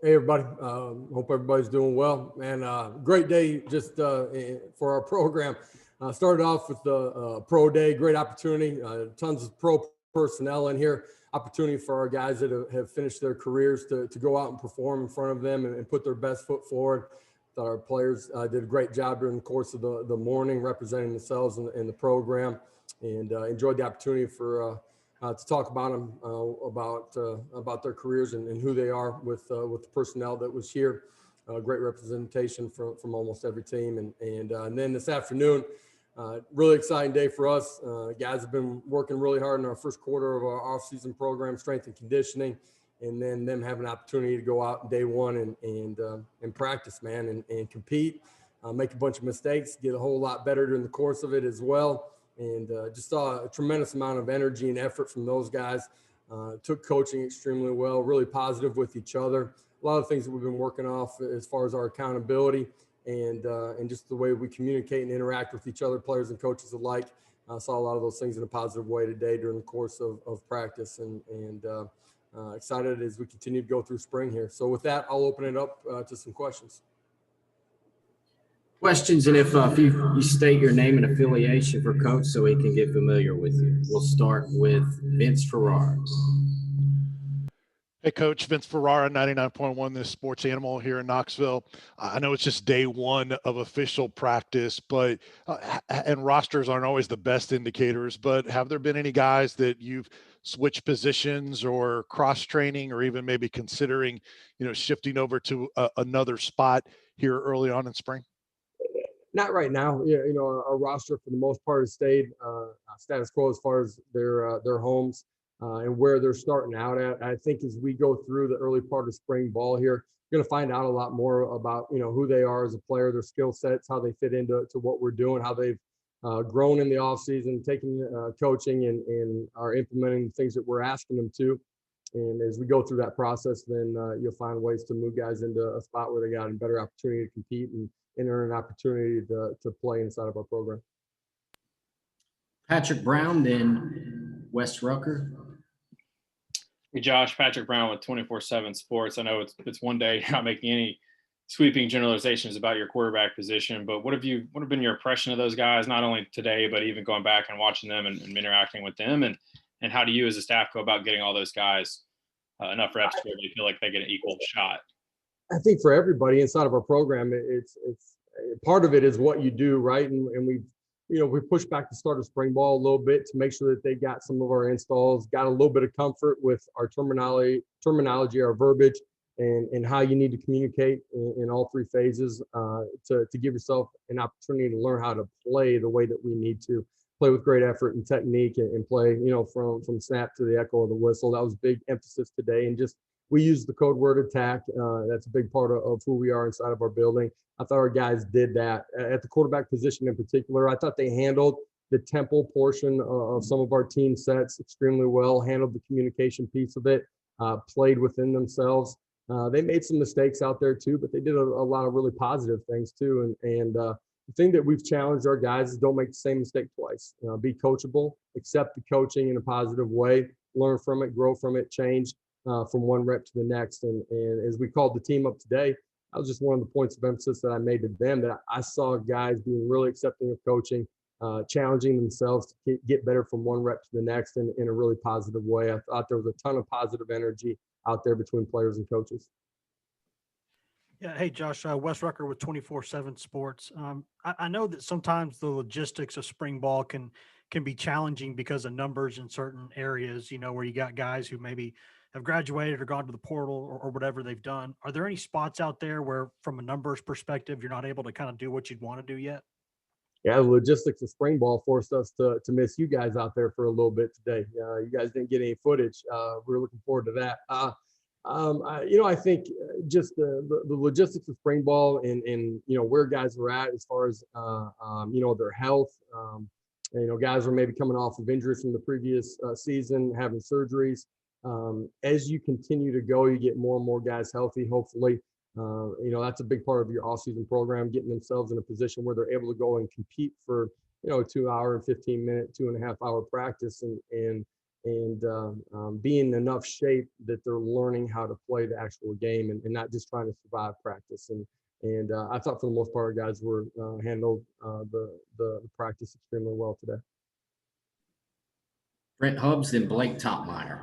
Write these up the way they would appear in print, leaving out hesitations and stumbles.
Hey everybody, hope everybody's doing well. Man, great day just for our program. Started off with the pro day, great opportunity, tons of pro personnel in here. Opportunity for our guys that have finished their careers to go out and perform in front of them and put their best foot forward. Thought our players did a great job during the course of the morning representing themselves in the program, and enjoyed the opportunity for to talk about them, about their careers and who they are with the personnel that was here. Great representation from almost every team, and then this afternoon, really exciting day for us. Guys have been working really hard in our first quarter of our off-season program, strength and conditioning, and then them having an opportunity to go out day one and practice, man, and compete, make a bunch of mistakes, get a whole lot better during the course of it as well. And just saw a tremendous amount of energy and effort from those guys. Took coaching extremely well, really positive with each other. A lot of things that we've been working off as far as our accountability and just the way we communicate and interact with each other, players and coaches alike. Saw a lot of those things in a positive way today during the course of practice, and excited as we continue to go through spring here. So with that, I'll open it up to some questions. Questions, and if you state your name and affiliation for Coach so he can get familiar with you. We'll start with Vince Ferrara. Hey, Coach. Vince Ferrara, 99.1, this sports animal here in Knoxville. I know it's just day one of official practice, but and rosters aren't always the best indicators, but have there been any guys that you've switched positions or cross-training or even maybe considering, shifting over to another spot here early on in spring? Not right now. Our roster for the most part has stayed status quo as far as their homes and where they're starting out at. I think as we go through the early part of spring ball here, you're going to find out a lot more about who they are as a player, their skill sets, how they fit into what we're doing, how they've grown in the offseason, taking coaching and are implementing things that we're asking them to. And as we go through that process, then you'll find ways to move guys into a spot where they got a better opportunity to compete and earn an opportunity to play inside of our program. Patrick Brown, then Wes Rucker. Hey, Josh, Patrick Brown with 24/7 Sports. I know it's one day, you're not making any sweeping generalizations about your quarterback position, but what have been your impression of those guys, not only today, but even going back and watching them and interacting with them, and how do you as a staff go about getting all those guys enough reps where you feel like they get an equal shot? I think for everybody inside of our program, it's part of it is what you do, right? And we pushed back the start of spring ball a little bit to make sure that they got some of our installs, got a little bit of comfort with our terminology, our verbiage, and how you need to communicate in all three phases to give yourself an opportunity to learn how to play the way that we need to play with great effort and technique and play, from snap to the echo of the whistle. That was a big emphasis today, and just we use the code word attack. That's a big part of who we are inside of our building. I thought our guys did that. At the quarterback position in particular, I thought they handled the tempo portion of some of our team sets extremely well, handled the communication piece of it, played within themselves. They made some mistakes out there too, but they did a lot of really positive things too. And the thing that we've challenged our guys is don't make the same mistake twice. Be coachable, accept the coaching in a positive way, learn from it, grow from it, change from one rep to the next. And as we called the team up today, that was just one of the points of emphasis that I made to them, that I saw guys being really accepting of coaching, challenging themselves to get better from one rep to the next in a really positive way. I thought there was a ton of positive energy out there between players and coaches. Yeah. Hey, Josh, Wes Rucker with 24/7 Sports. I know that sometimes the logistics of spring ball can be challenging because of numbers in certain areas, where you got guys who maybe have graduated or gone to the portal or whatever they've done. Are there any spots out there where, from a numbers perspective, you're not able to kind of do what you'd want to do yet? Yeah, the logistics of spring ball forced us to miss you guys out there for a little bit today. You guys didn't get any footage. We're looking forward to that. I think just the logistics of spring ball and where guys are at as far as their health. Guys are maybe coming off of injuries from the previous season, having surgeries. As you continue to go, you get more and more guys healthy, hopefully. That's a big part of your off-season program, getting themselves in a position where they're able to go and compete for, 2 hour and 15 minute, 2.5 hour practice. And be in enough shape that they're learning how to play the actual game and not just trying to survive practice. And I thought for the most part, our guys were handled the practice extremely well today. Brent Hubbs, then Blake Topmeyer.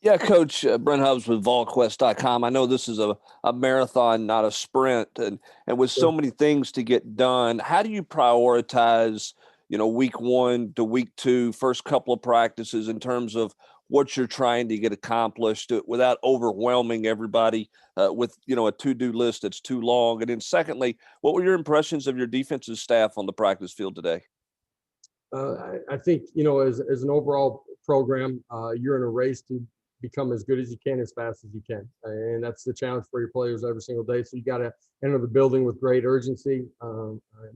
Yeah, Coach, Brent Hubbs with VolQuest.com. I know this is a marathon, not a sprint, and with so many things to get done, how do you prioritize, week 1 to week 2, first couple of practices in terms of what you're trying to get accomplished without overwhelming everybody with, a to-do list that's too long? And then secondly, what were your impressions of your defensive staff on the practice field today? I think, as an overall program, you're in a race to become as good as you can, as fast as you can. And that's the challenge for your players every single day. So you got to enter the building with great urgency,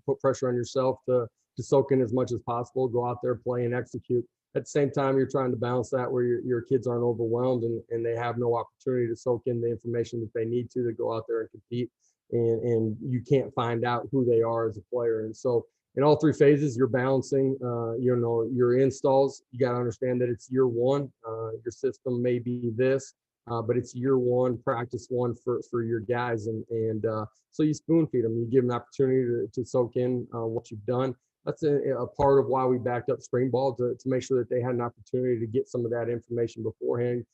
put pressure on yourself to soak in as much as possible, go out there, play and execute. At the same time, you're trying to balance that where your kids aren't overwhelmed and they have no opportunity to soak in the information that they need to go out there and compete. And you can't find out who they are as a player. And so in all 3 phases, you're balancing, your installs. You got to understand that it's year 1. Your system may be this, but it's year 1, practice 1 for your guys. And so you spoon feed them. You give them an opportunity to soak in what you've done. That's a part of why we backed up spring ball to make sure that they had an opportunity to get some of that information beforehand,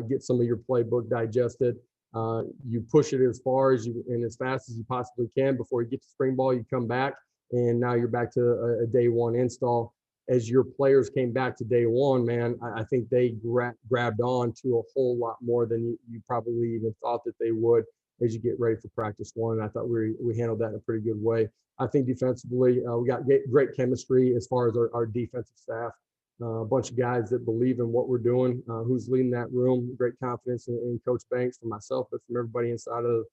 get some of your playbook digested. You push it as far as you and as fast as you possibly can before you get to spring ball. You come back. And now you're back to a day 1 install. As your players came back to day 1, man, I think they grabbed on to a whole lot more than you probably even thought that they would as you get ready for practice 1. And I thought we handled that in a pretty good way. I think defensively, we got great chemistry as far as our defensive staff. A bunch of guys that believe in what we're doing. Who's leading that room? Great confidence in Coach Banks, from myself, but from everybody inside of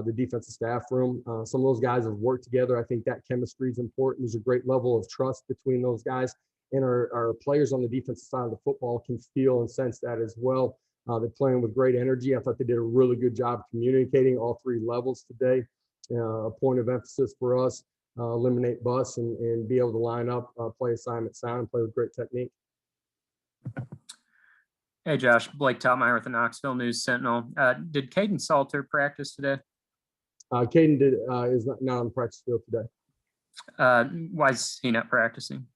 the defensive staff room. Some of those guys have worked together. I think that chemistry is important. There's a great level of trust between those guys, and our players on the defensive side of the football can feel and sense that as well. They're playing with great energy. I thought they did a really good job communicating all 3 levels today. A point of emphasis for us, eliminate bus and be able to line up, play assignment sound, and play with great technique. Hey, Josh, Blake Topmeyer with the Knoxville News Sentinel. Did Caden Salter practice today? Caden is not on the practice field today. Why is he not practicing?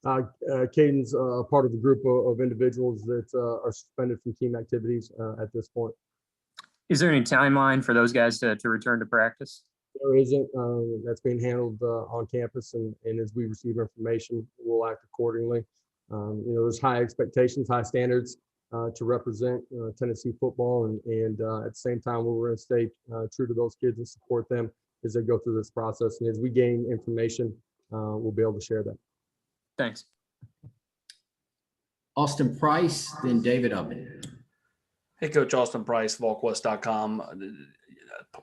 Caden's part of a group of individuals that are suspended from team activities at this point. Is there any timeline for those guys to return to practice? There isn't. That's being handled on campus, and as we receive information, we'll act accordingly. There's high expectations, high standards to represent Tennessee football, and at the same time, we're going to stay true to those kids and support them as they go through this process. And as we gain information, we'll be able to share that. Thanks. Austin Price, then David Oven. Hey, Coach, Austin Price, VolQuest.com.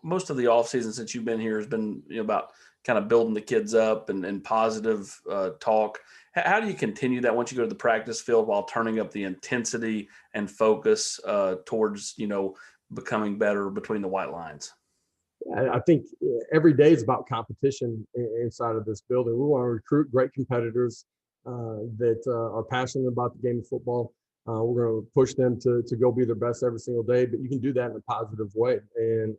Most of the offseason since you've been here has been about kind of building the kids up and positive talk. How do you continue that once you go to the practice field while turning up the intensity and focus towards, becoming better between the white lines? I think every day is about competition inside of this building. We want to recruit great competitors that are passionate about the game of football. We're going to push them to go be their best every single day, but you can do that in a positive way. And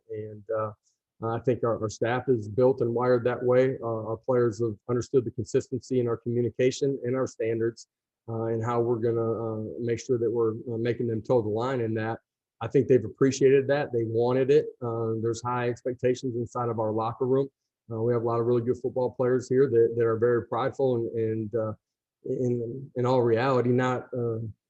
I think our staff is built and wired that way. Our players have understood the consistency in our communication and our standards and how we're going to make sure that we're making them toe the line in that. I think they've appreciated that. They wanted it. There's high expectations inside of our locker room. We have a lot of really good football players here that are very prideful and in all reality, not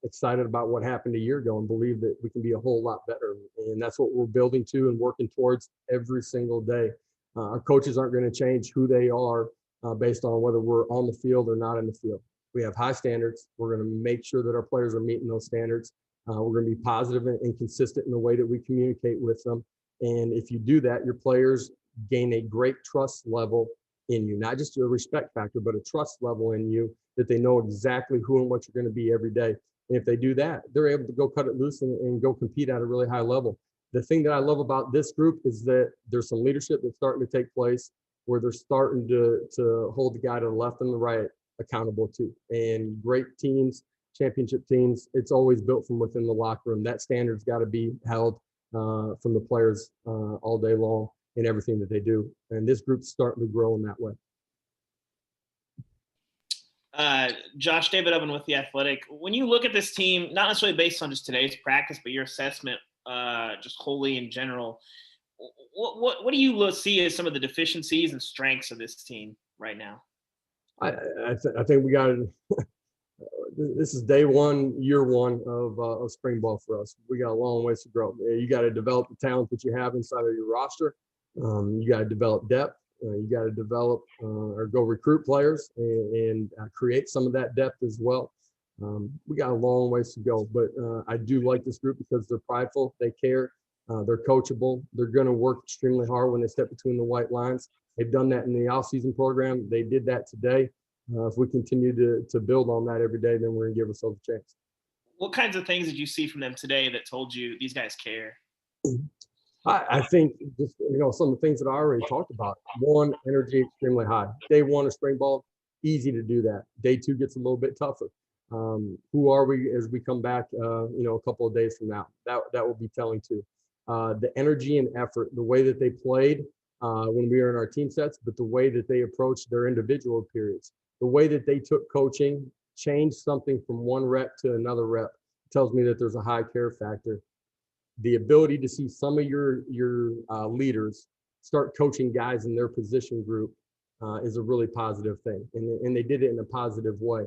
excited about what happened a year ago and believe that we can be a whole lot better. And that's what we're building to and working towards every single day. Our coaches aren't going to change who they are based on whether we're on the field or not in the field. We have high standards. We're going to make sure that our players are meeting those standards. We're going to be positive and consistent in the way that we communicate with them. And if you do that, your players gain a great trust level in you, not just a respect factor, but a trust level in you that they know exactly who and what you're going to be every day. And if they do that, they're able to go cut it loose and go compete at a really high level. The thing that I love about this group is that there's some leadership that's starting to take place where they're starting to hold the guy to the left and the right accountable too. And great teams championship teams, it's always built from within the locker room. That standard's got to be held from the players all day long in everything that they do. And this group's starting to grow in that way. Josh, David Oven with The Athletic. When you look at this team, not necessarily based on just today's practice, but your assessment just wholly in general, what do you see as some of the deficiencies and strengths of this team right now? I think we got this is day one, year one of spring ball for us. We got a long ways to grow. You got to develop the talent that you have inside of your roster. You got to develop depth. You got to develop or go recruit players and create some of that depth as well. We got a long ways to go, but I do like this group because they're prideful, they care, they're coachable, they're going to work extremely hard when they step between the white lines. They've done that in the off-season program. They did that today. If we continue to build on that every day, then we're going to give ourselves a chance. What kinds of things did you see from them today that told you these guys care? I think just, some of the things that I already talked about. One, energy extremely high. Day one of spring ball, easy to do that. Day two gets a little bit tougher. Who are we as we come back, a couple of days from now? That will be telling too. The energy and effort, the way that they played when we were in our team sets, but the way that they approached their individual periods, the way that they took coaching, changed something from one rep to another rep, tells me that there's a high care factor. The ability to see some of your leaders start coaching guys in their position group is a really positive thing, and they did it in a positive way.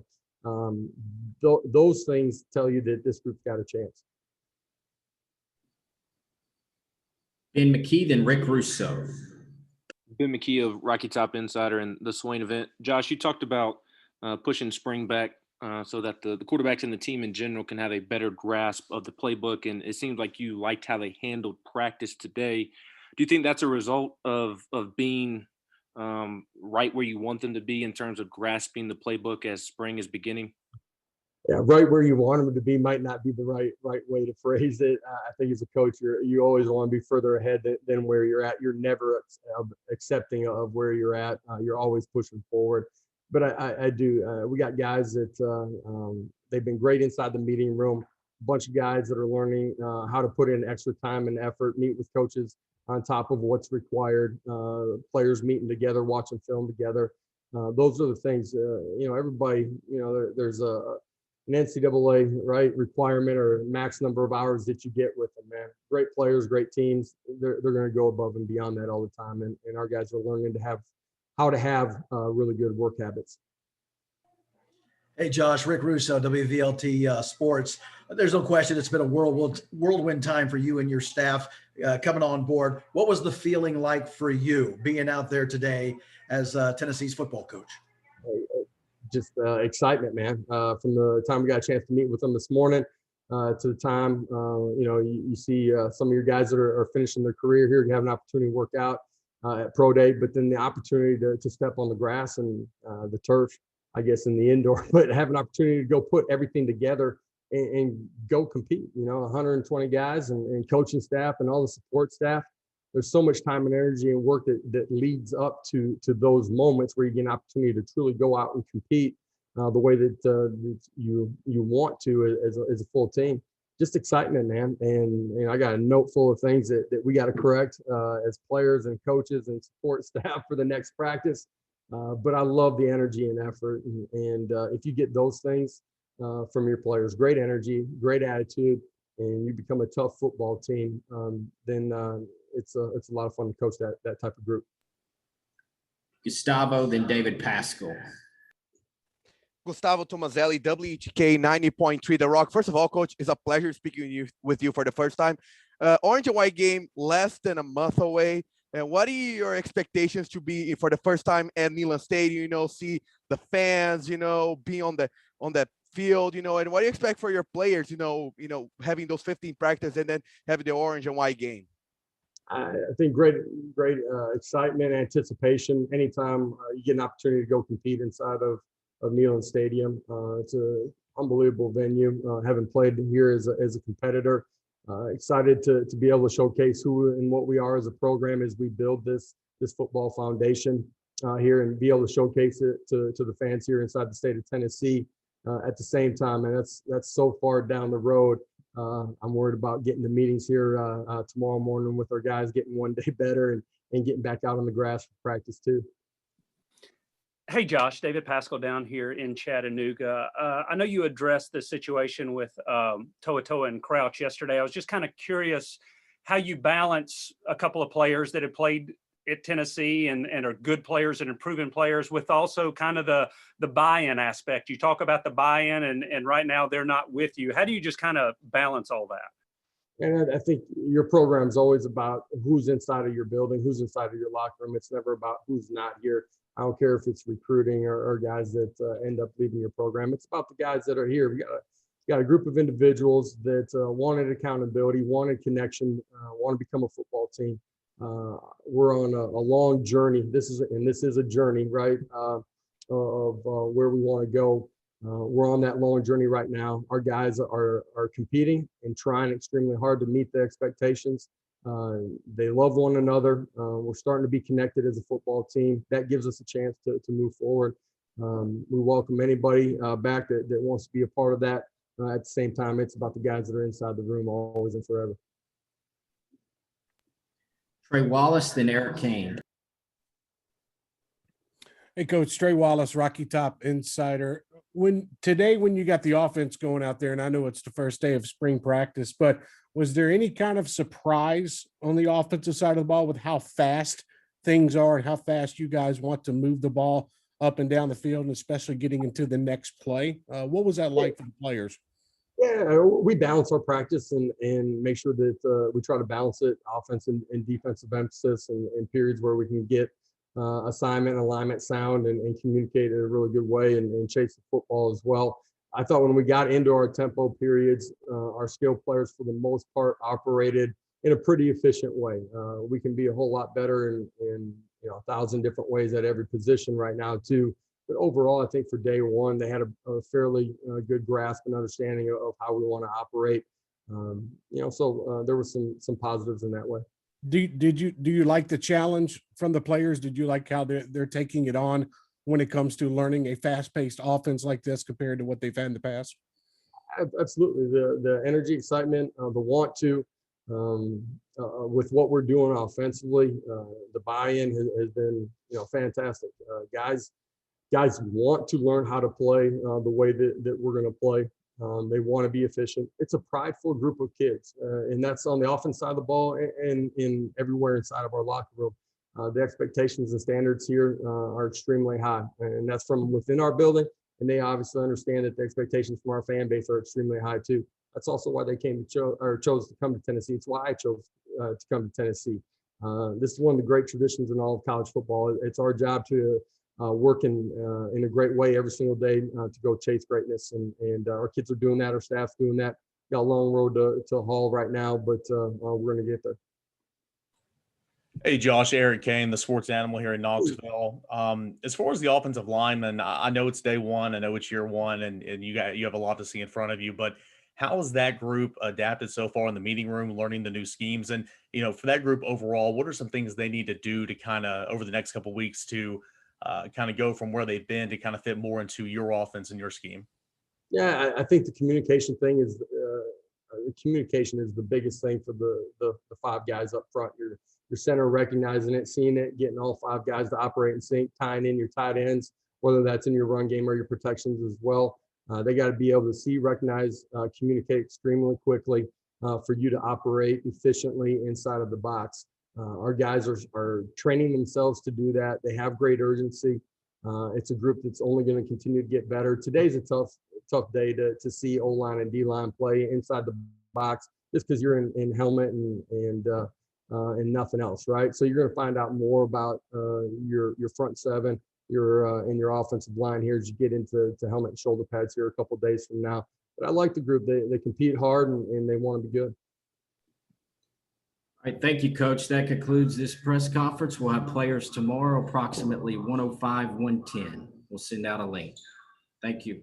Those things tell you that this group's got a chance. Ben McKee, then Rick Russo. Ben McKee of Rocky Top Insider and the Swain event. Josh, you talked about pushing spring back so that the quarterbacks and the team in general can have a better grasp of the playbook. And it seems like you liked how they handled practice today. Do you think that's a result of being right where you want them to be in terms of grasping the playbook as spring is beginning? Yeah, right where you want them to be might not be the right way to phrase it. I think as a coach, you always want to be further ahead than where you're at. You're never accepting of where you're at. You're always pushing forward. But I do. We got guys that they've been great inside the meeting room. A bunch of guys that are learning how to put in extra time and effort, meet with coaches on top of what's required. Players meeting together, watching film together. Those are the things. Everybody. There's an NCAA requirement or max number of hours that you get with them, man. Great players, great teams. They're going to go above and beyond that all the time, and our guys are learning how to have really good work habits. Hey, Josh, Rick Russo, WVLT Sports. There's no question it's been a whirlwind time for you and your staff coming on board. What was the feeling like for you being out there today as Tennessee's football coach? Just excitement, man. From the time we got a chance to meet with them this morning to the time, you see some of your guys that are finishing their career here, you have an opportunity to work out at Pro Day, but then the opportunity to step on the grass and the turf, I guess, in the indoor, but have an opportunity to go put everything together and go compete. 120 guys and coaching staff and all the support staff. There's so much time and energy and work that leads up to those moments where you get an opportunity to truly go out and compete the way that you want to as a full team. Just excitement, man. And I got a note full of things that we got to correct as players and coaches and support staff for the next practice. But I love the energy and effort. And if you get those things from your players, great energy, great attitude, and you become a tough football team, then it's a lot of fun to coach that type of group. Gustavo, then David Pascal. Gustavo Tomazelli, WHK 90.3 The Rock. First of all, Coach, it's a pleasure speaking with you for the first time. Orange and White game less than a month away. And what are your expectations to be for the first time at Neyland Stadium? See the fans, be on that field, and what do you expect for your players? Having those 15 practice and then having the Orange and White game. I think great excitement, anticipation. Anytime you get an opportunity to go compete inside of Neyland Stadium, it's an unbelievable venue. Having played here as a competitor, excited to be able to showcase who and what we are as a program as we build this football foundation here and be able to showcase it to the fans here inside the state of Tennessee. at the same time, and that's so far down the road. I'm worried about getting the meetings here tomorrow morning with our guys, getting one day better and getting back out on the grass for practice too. Hey, Josh, David Pascal down here in Chattanooga. I know you addressed the situation with Toa and Crouch yesterday. I was just kind of curious how you balance a couple of players that have played at Tennessee and are good players and improving players with also kind of the buy-in aspect. You talk about the buy-in and right now they're not with you. How do you just kind of balance all that? And I think your program is always about who's inside of your building, who's inside of your locker room. It's never about who's not here. I don't care if it's recruiting or guys that end up leaving your program. It's about the guys that are here. We got a group of individuals that wanted accountability, wanted connection, want to become a football team. We're on a long journey. This is a journey, right? Of where we want to go. We're on that long journey right now. Our guys are competing and trying extremely hard to meet the expectations. They love one another. We're starting to be connected as a football team. That gives us a chance to move forward. We welcome anybody back that wants to be a part of that. At the same time, it's about the guys that are inside the room always and forever. Trey Wallace, then Eric Kane. Hey, Coach, Trey Wallace, Rocky Top Insider. When you got the offense going out there, and I know it's the first day of spring practice, but was there any kind of surprise on the offensive side of the ball with how fast things are and how fast you guys want to move the ball up and down the field, and especially getting into the next play? What was that like for the players? Yeah, we balance our practice and make sure that we try to balance it, offense and defensive emphasis, and periods where we can get assignment and alignment sound and communicate in a really good way and chase the football as well. I thought when we got into our tempo periods, our skill players for the most part operated in a pretty efficient way. We can be a whole lot better in 1,000 different ways at every position right now too. But overall, I think for day one, they had a fairly good grasp and understanding of how we want to operate. So there was some positives in that way. Do you like the challenge from the players? Did you like how they're taking it on when it comes to learning a fast-paced offense like this compared to what they've had in the past? Absolutely. The energy, excitement, the want to, with what we're doing offensively, the buy-in has been fantastic. Guys want to learn how to play the way that we're going to play. They want to be efficient. It's a prideful group of kids, and that's on the offense side of the ball and in everywhere inside of our locker room. The expectations and standards here are extremely high, and that's from within our building. And they obviously understand that the expectations from our fan base are extremely high too. That's also why they chose to come to Tennessee. It's why I chose to come to Tennessee. This is one of the great traditions in all of college football. It's our job to work in a great way every single day to go chase greatness, and our kids are doing that. Our staff's doing that. Got a long road to haul right now, but we're going to get there. Hey, Josh, Eric Kane, the sports animal here in Knoxville. As far as the offensive lineman, I know it's day one. I know it's year one, and you have a lot to see in front of you. But how has that group adapted so far in the meeting room, learning the new schemes? And, for that group overall, what are some things they need to do to kind of over the next couple of weeks to kind of go from where they've been to kind of fit more into your offense and your scheme? Yeah, I think the communication thing is the biggest thing for the five guys up front. Your center recognizing it, seeing it, getting all five guys to operate in sync, tying in your tight ends, whether that's in your run game or your protections as well. They got to be able to see, recognize, communicate extremely quickly for you to operate efficiently inside of the box. Our guys are training themselves to do that. They have great urgency. It's a group that's only going to continue to get better. Today's a tough day to see O-line and D-line play inside the box just because you're in helmet and nothing else, right? So you're going to find out more about your front seven, your offensive line here as you get into helmet and shoulder pads here a couple of days from now. But I like the group. They compete hard and they want to be good. All right, thank you, Coach. That concludes this press conference. We'll have players tomorrow, approximately 1:05, 1:10. We'll send out a link. Thank you.